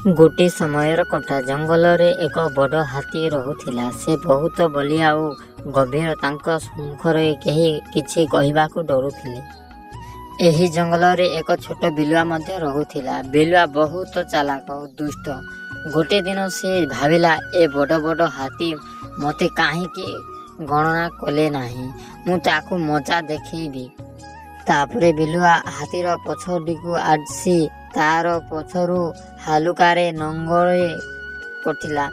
ଗୋଟିଏ ସମୟର କଥା। ଜଙ୍ଗଲରେ ଏକ ବଡ଼ ହାତୀ ରହୁଥିଲା। ସେ ବହୁତ ବଳିଆ ଓ ଗଭୀର। ତାଙ୍କ ସମ୍ମୁଖରେ କେହି କିଛି କହିବାକୁ ଡରୁଥିଲେ। ଏହି ଜଙ୍ଗଲରେ ଏକ ଛୋଟ ବିଲୁଆ ମଧ୍ୟ ରହୁଥିଲା। ବିଲୁଆ ବହୁତ ଚାଲାକ ଓ ଦୁଷ୍ଟ। ଗୋଟିଏ ଦିନ ସେ ଭାବିଲା, ଏ ବଡ଼ ବଡ଼ ହାତୀ ମୋତେ କାହିଁକି ଗଣନା କଲେ ନାହିଁ? ମୁଁ ତାକୁ ମଜା ଦେଖେଇବି। ତାପରେ ବିଲୁଆ ହାତୀର ପଛଟିକୁ ଆସି ତାର ପଛରୁ ହାଲୁକାରେ ନଙ୍ଗରେ କରିଥିଲା।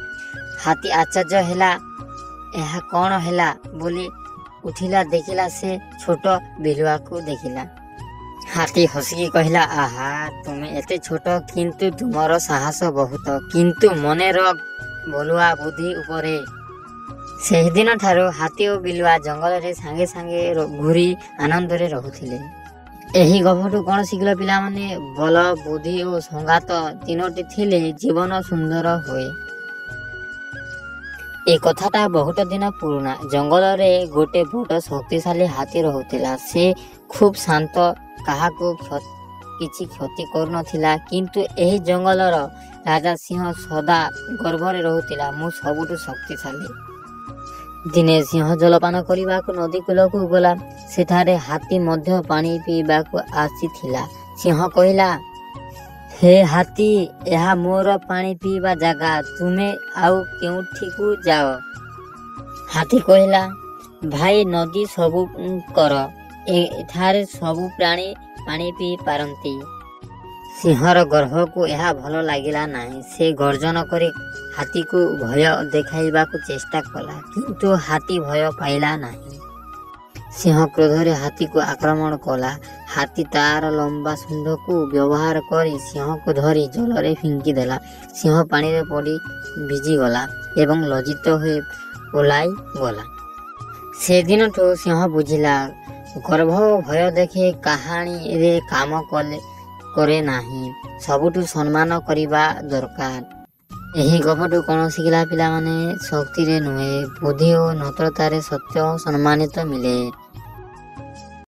ହାତୀ ଆଶ୍ଚର୍ଯ୍ୟ ହେଲା। ଏହା କ'ଣ ହେଲା ବୋଲି ଉଠିଲା। ଦେଖିଲା ସେ ଛୋଟ ବିଲୁଆକୁ ଦେଖିଲା। ହାତୀ ହସିକି କହିଲା, ଆହା, ତୁମେ ଏତେ ଛୋଟ, କିନ୍ତୁ ତୁମର ସାହସ ବହୁତ। କିନ୍ତୁ ମନେ ରଖ, ବଳୁଆ ବୁଦ୍ଧି ଉପରେ। ସେହିଦିନ ଠାରୁ ହାତୀ ଓ ବିଲୁଆ ଜଙ୍ଗଲରେ ସାଙ୍ଗେ ସାଙ୍ଗେ ଘୂରି ଆନନ୍ଦରେ ରହୁଥିଲେ। ଏହି ଗପଠୁ କ'ଣ ଶିଖିଲ ପିଲାମାନେ? ବଳ, ବୁଦ୍ଧି ଓ ସଂଗାତ ତିନୋଟି ଥିଲେ ଜୀବନ ସୁନ୍ଦର ହୁଏ। ଏ କଥାଟା ବହୁତ ଦିନ ପୁରୁଣା। ଜଙ୍ଗଲରେ ଗୋଟେ ବଡ଼ ଶକ୍ତିଶାଳୀ ହାତୀ ରହୁଥିଲା। ସେ ଖୁବ୍ ଶାନ୍ତ, କାହାକୁ କିଛି କ୍ଷତି କରୁନଥିଲା। କିନ୍ତୁ ଏହି ଜଙ୍ଗଲର ରାଜା ସିଂହ ସଦା ଗର୍ବରେ ରହୁଥିଲା, ମୁଁ ସବୁଠୁ ଶକ୍ତିଶାଳୀ। ଦିନେ ସିଂହ ଜଳପାନ କରିବାକୁ ନଦୀ କୂଳକୁ ଗଲା। ସେଠାରେ ହାତୀ ମଧ୍ୟ ପାଣି ପିଇବାକୁ ଆସିଥିଲା। ସିଂହ କହିଲା, ହେ ହାତୀ, ଏହା ମୋର ପାଣି ପିଇବା ଜାଗା। ତୁମେ ଆଉ କେଉଁଠିକୁ ଯାଅ? ହାତୀ କହିଲା, ଭାଇ, ନଦୀ ସବୁଙ୍କର। ଏଠାରେ ସବୁ ପ୍ରାଣୀ ପାଣି ପିଇ ପାରନ୍ତି। ସିଂହର ଗର୍ଭକୁ ଏହା ଭଲ ଲାଗିଲା ନାହିଁ। ସେ ଗର୍ଜନ କରି ହାତୀକୁ ଭୟ ଦେଖାଇବାକୁ ଚେଷ୍ଟା କଲା, କିନ୍ତୁ ହାତୀ ଭୟ ପାଇଲା ନାହିଁ। ସିଂହ କ୍ରୋଧରେ ହାତୀକୁ ଆକ୍ରମଣ କଲା। ହାତୀ ତାର ଲମ୍ବା ଶୁଣ୍ଢକୁ ବ୍ୟବହାର କରି ସିଂହକୁ ଧରି ଜଳରେ ଫିଙ୍କିଦେଲା। ସିଂହ ପାଣିରେ ପଡ଼ି ଭିଜିଗଲା ଏବଂ ଲଜ୍ଜିତ ହୋଇ ପଳାଇ ଗଲା। ସେଦିନଠୁ ସିଂହ ବୁଝିଲା, ଗର୍ବ ଓ ଭୟ ଦେଖି କାହାଣୀରେ କାମ କରେ ନାହିଁ। ସବୁଠୁ ସମ୍ମାନ କରିବା ଦରକାର। ଏହି ଗପଠୁ କ'ଣ ଶିଖିଲା ପିଲାମାନେ? ଶକ୍ତିରେ ନୁହେଁ, ବୁଦ୍ଧି ଓ ନମ୍ରତାରେ ସତ୍ୟ ସମ୍ମାନିତ ମିଳେ।